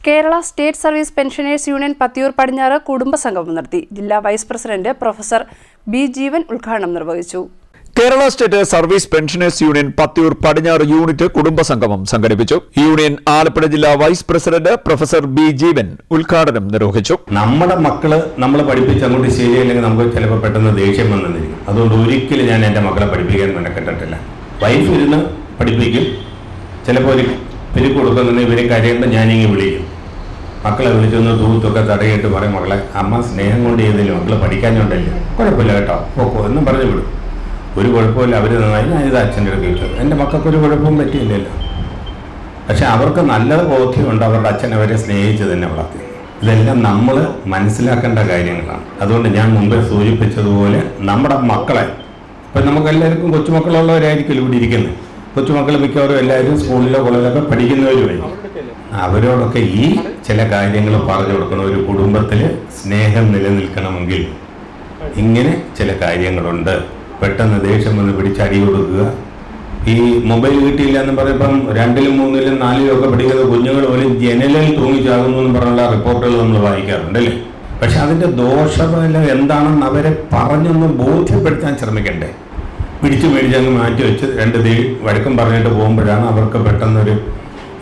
Kerala state service pensioners union Pathiyoor പടിഞ്ഞാറ് കുടുംബസംഗമം നടത്തി. ജില്ലാ വൈസ് പ്രസിഡന്റ് പ്രൊഫസർ ബി ജീവൻ ഉദ്ഘാടനം നിർവഹിച്ചു. Kerala state service pensioners union Pathiyoor പടിഞ്ഞാറ് യൂണിറ്റ് കുടുംബസംഗമം സംഘടിപ്പിച്ചു. യൂണിയൻ ആലപ്പുഴ ജില്ലാ വൈസ് പ്രസിഡന്റ് പ്രൊഫസർ ബി ജീവൻ ഉദ്ഘാടനം നിർവഹിച്ചു. നമ്മുടെ മക്കള് നമ്മൾ പഠിപ്പിച്ച് അങ്ങോട്ട് ശരിയല്ലെങ്കിൽ നമുക്ക് ചിലപ്പോൾ പെട്ടെന്ന് ദേഷ്യം വന്നിരിക്കും. അതുകൊണ്ട് ഒരിക്കലും ഞാൻ എൻ്റെ മക്കളെ പഠിപ്പിക്കാൻ മെനക്കെട്ടിട്ടില്ല. വൈഫ് ഇരുന്ന് പഠിപ്പിക്കും. ചിലപ്പോൾ ഒരു പിരി കൊടുക്കുന്ന ഇവരെ കരയുമ്പോൾ ഞാനിങ്ങനെ വിളിക്കും. മക്കളെ വിളിച്ചൊന്ന് തൂത്തൊക്കെ തടയിട്ട് പറയും, മക്കളെ അമ്മ സ്നേഹം കൊണ്ട് ചെയ്തില്ല, മക്കള് പഠിക്കാനുണ്ടല്ലോ, കുഴപ്പമില്ല കേട്ടോ, പോക്കോ എന്നും പറഞ്ഞു വിടും. ഒരു കുഴപ്പമില്ല, അവർ നന്നായി, ഞാനിത് അച്ഛൻ്റെ അടുത്ത് ചോദിച്ചു. എൻ്റെ മക്കൾക്കൊരു കുഴപ്പവും പറ്റിയില്ലല്ലോ. പക്ഷെ അവർക്ക് നല്ല ബോധ്യമുണ്ട്, അവരുടെ അച്ഛൻ അവരെ സ്നേഹിച്ച് തന്നെ വളർത്തി. ഇതെല്ലാം നമ്മൾ മനസ്സിലാക്കേണ്ട കാര്യങ്ങളാണ്. അതുകൊണ്ട് ഞാൻ മുമ്പേ സൂചിപ്പിച്ചതുപോലെ നമ്മുടെ മക്കളെ, ഇപ്പം നമുക്കെല്ലാവർക്കും കൊച്ചുമക്കളുള്ളവരായിരിക്കും ഇവിടെ ഇരിക്കുന്നത്. കൊച്ചുമക്കൾ മിക്കവാറും എല്ലാവരും സ്കൂളിലോ കോളേജിലൊക്കെ പഠിക്കുന്നവരുമായിരിക്കും. അവരോടൊക്കെ ഈ ചില കാര്യങ്ങൾ പറഞ്ഞു കൊടുക്കണം. ഒരു കുടുംബത്തിൽ സ്നേഹം നിലനിൽക്കണമെങ്കിൽ ഇങ്ങനെ ചില കാര്യങ്ങളുണ്ട്. പെട്ടെന്ന് ദേഷ്യം വന്ന് പിടിച്ചടി കൊടുക്കുക. ഈ മൊബൈൽ കിട്ടിയില്ല എന്ന് പറയുമ്പം 2ലും 3ലും 4ലും ഒക്കെ പഠിക്കുന്ന കുഞ്ഞുങ്ങൾ പോലും ജനലിൽ തൂങ്ങിച്ചാകുന്നു എന്ന് പറഞ്ഞുള്ള റിപ്പോർട്ടുകൾ നമ്മൾ വായിക്കാറുണ്ട് അല്ലേ. പക്ഷെ അതിൻ്റെ ദോഷഫലം എന്താണെന്ന് അവരെ പറഞ്ഞൊന്ന് ബോധ്യപ്പെടുത്താൻ ശ്രമിക്കണ്ടേ. പിടിച്ചു മേടിച്ചങ്ങ് മാറ്റി വെച്ച് 2 വഴക്കം പറഞ്ഞിട്ട് പോകുമ്പോഴാണ് അവർക്ക് പെട്ടെന്നൊരു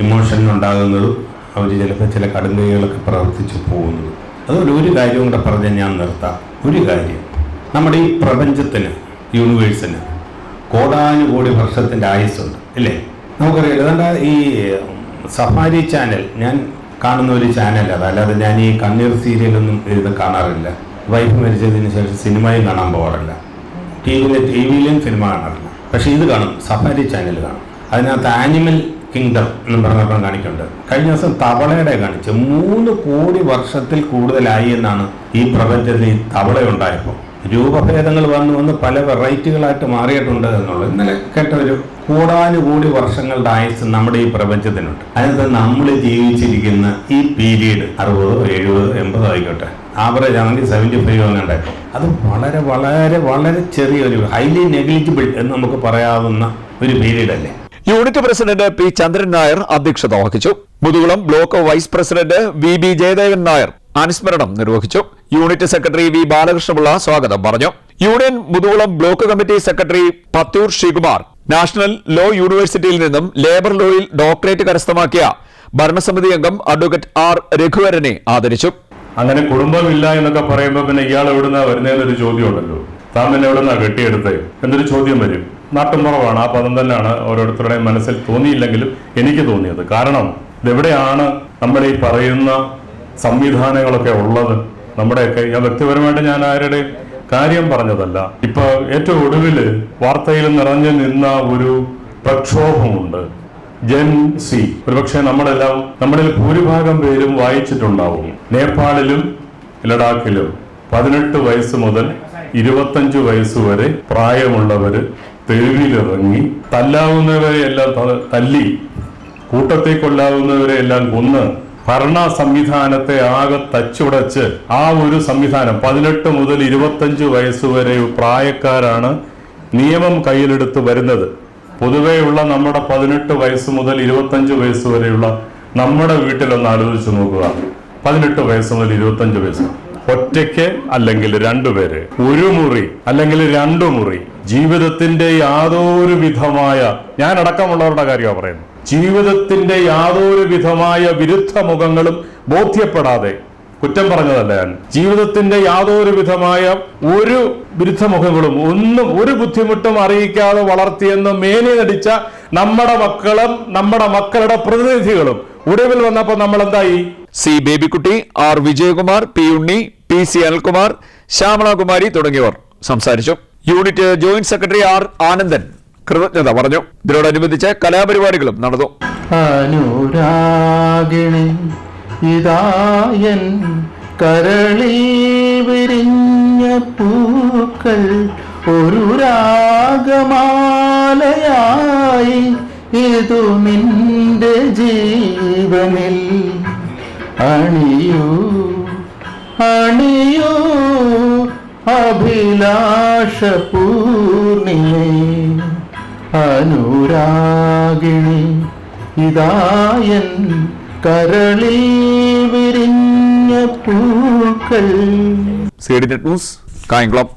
ഇമോഷൻ ഉണ്ടാകുന്നതും അവർ ചിലപ്പോൾ ചില കടുങ്കൈകളൊക്കെ പ്രവർത്തിച്ചു പോകുന്നത്. അതുകൊണ്ട് ഒരു കാര്യം കൂടെ പറഞ്ഞ് ഞാൻ നിർത്താം. ഒരു കാര്യം, നമ്മുടെ ഈ പ്രപഞ്ചത്തിന്, യൂണിവേഴ്സിന് കോടാനുകോടി വർഷത്തിൻ്റെ ആയുസ്സുണ്ട് ഇല്ലേ. നമുക്കറിയാം. അതുകൊണ്ട് ഈ സഫാരി ചാനൽ ഞാൻ കാണുന്ന ഒരു ചാനൽ അല്ലാതെ ഞാൻ ഈ കണ്ണീർ സീരിയലൊന്നും ഇത് കാണാറില്ല. വൈഫ് മരിച്ചതിന് ശേഷം സിനിമയും കാണാൻ പോകാറില്ല. ടിവിയിലും സിനിമ കാണാറില്ല. പക്ഷേ ഇത് കാണും, സഫാരി ചാനൽ കാണും. അതിനകത്ത് ആനിമൽ കിങ്ഡം എന്ന് പറഞ്ഞപ്പോൾ കാണിക്കുന്നുണ്ട്. കഴിഞ്ഞ ദിവസം തവളയുടെ കാണിച്ചു. 3 കോടി വർഷത്തിൽ കൂടുതലായി എന്നാണ് ഈ പ്രപഞ്ചത്തിൽ ഈ തവള ഉണ്ടായപ്പോൾ. രൂപഭേദങ്ങൾ വന്ന് പല വെറൈറ്റികളായിട്ട് മാറിയിട്ടുണ്ട് എന്നുള്ളത് ഇന്നലെ കേട്ട ഒരു കോടാനുകോടി വർഷങ്ങളുടെ ആയുസ് നമ്മുടെ ഈ പ്രപഞ്ചത്തിനുണ്ട്. അതിനകത്ത് നമ്മൾ ജീവിച്ചിരിക്കുന്ന ഈ പീരീഡ് 60, 70, 80 ആയിക്കോട്ടെ, ആവറേജ് ആണെങ്കിൽ 75 അങ്ങനെയുണ്ടായിരുന്നു. അത് വളരെ വളരെ വളരെ ചെറിയൊരു ഹൈലി നെഗ്ലിജിബിൾ എന്ന് നമുക്ക് പറയാവുന്ന ഒരു പീരീഡ് അല്ലേ. Unit president P Chandran Nair അധ്യക്ഷത വഹിച്ചു. Muthukulam block vice president V B Jayadevan Nair അനുസ്മരണം നിർവഹിച്ചു. യൂണിറ്റ് സെക്രട്ടറി വി ബാലകൃഷ്ണപിള്ള സ്വാഗതം പറഞ്ഞു. Union Muthukulam block committee secretary Pathoor Sreekumar national law യൂണിവേഴ്സിറ്റിയിൽ നിന്നും ലേബർ ലോയിൽ ഡോക്ടറേറ്റ് കരസ്ഥമാക്കിയ ഭരണസമിതി അംഗം അഡ്വക്കേറ്റ് ആർ രഘുവരനെ ആദരിച്ചു. അങ്ങനെ കുടുംബമില്ല എന്നൊക്കെ പറയുമ്പോൾ പിന്നെ ഇയാൾ എവിടുന്നാ വരുന്നതെന്നൊരു ചോദ്യം ഉണ്ടല്ലോ. താൻ പിന്നെ എവിടുന്നാ കെട്ടിയെടുത്തേ എന്നൊരു ചോദ്യം വരും. നാട്ടുമ്പുറമാണ് ആ പദം തന്നെയാണ് ഓരോരുത്തരുടെയും മനസ്സിൽ തോന്നിയില്ലെങ്കിലും എനിക്ക് തോന്നിയത്. കാരണം ഇതെവിടെയാണ് നമ്മൾ ഈ പറയുന്ന സംവിധാനങ്ങളൊക്കെ ഉള്ളത്? നമ്മുടെയൊക്കെ വ്യക്തിപരമായിട്ട് ഞാൻ ആരുടെയും കാര്യം പറഞ്ഞതല്ല. ഇപ്പൊ ഏറ്റവും ഒടുവിൽ വാർത്തയിൽ നിറഞ്ഞു നിന്ന ഒരു പ്രക്ഷോഭമുണ്ട്, ജെൻ സി. ഒരുപക്ഷെ നമ്മളിൽ ഭൂരിഭാഗം പേരും വായിച്ചിട്ടുണ്ടാവും. നേപ്പാളിലും ലഡാക്കിലും 18 വയസ്സ് മുതൽ 25 വയസ്സ് വരെ പ്രായമുള്ളവര് തെരുവിലിറങ്ങി തല്ലാവുന്നവരെ എല്ലാം തല്ലി, കൂട്ടത്തെ കൊല്ലാവുന്നവരെ എല്ലാം കൊന്ന് ഭരണ സംവിധാനത്തെ ആകെ തച്ചുടച്ച് ആ ഒരു സംവിധാനം 18 മുതൽ 25 വയസ്സ് വരെ പ്രായക്കാരാണ് നിയമം കയ്യിലെടുത്ത് വരുന്നത്. പൊതുവെയുള്ള നമ്മുടെ 18 വയസ്സ് മുതൽ 25 വയസ്സ് വരെയുള്ള നമ്മുടെ വീട്ടിലൊന്ന് ആലോചിച്ച് നോക്കുക. 18 വയസ്സ് മുതൽ 25 വയസ്സ്, ഒറ്റയ്ക്ക് അല്ലെങ്കിൽ 2 പേര്, ഒരു മുറി അല്ലെങ്കിൽ 2 മുറി, ജീവിതത്തിന്റെ യാതൊരു വിധമായ, ഞാൻ അടക്കമുള്ളവരുടെ കാര്യമാണ് പറയുന്നത്, ജീവിതത്തിന്റെ യാതൊരു വിധമായ വിരുദ്ധ മുഖങ്ങളും ബോധ്യപ്പെടാതെ, കുറ്റം പറഞ്ഞതല്ല ഞാൻ, ജീവിതത്തിന്റെ യാതൊരു വിധമായ ഒരു വിരുദ്ധ മുഖങ്ങളും ഒന്നും ഒരു ബുദ്ധിമുട്ടും അറിയിക്കാതെ വളർത്തിയെന്ന് മേനി നടിച്ച നമ്മുടെ മക്കളും നമ്മുടെ മക്കളുടെ പ്രതിനിധികളും ഒടുവിൽ വന്നപ്പോൾ നമ്മൾ എന്തായി? C Babykutty, R Vijayakumar, P Unni, P C Anilkumar, Shyamalakumari തുടങ്ങിയവർ സംസാരിച്ചു. Unit joint secretary R Anandan കൃതജ്ഞത പറഞ്ഞു. ഇതിനോടനുബന്ധിച്ച് കലാപരിപാടികളും നടന്നു. അനുരാഗിണി ഇതായൻ കരളിൽ വിരിഞ്ഞ പൂക്കൾ ഒരു രാഗമാലയായി ഇതു നിന്റെ ജീവനിൽ അണിയൂ അണിയൂ അഭിലാഷ പൂർണിമേ. അനുരാഗിണി ഇതായൻ കരളിൽ പൂക്കൾ. C D net news, Kayamkulam.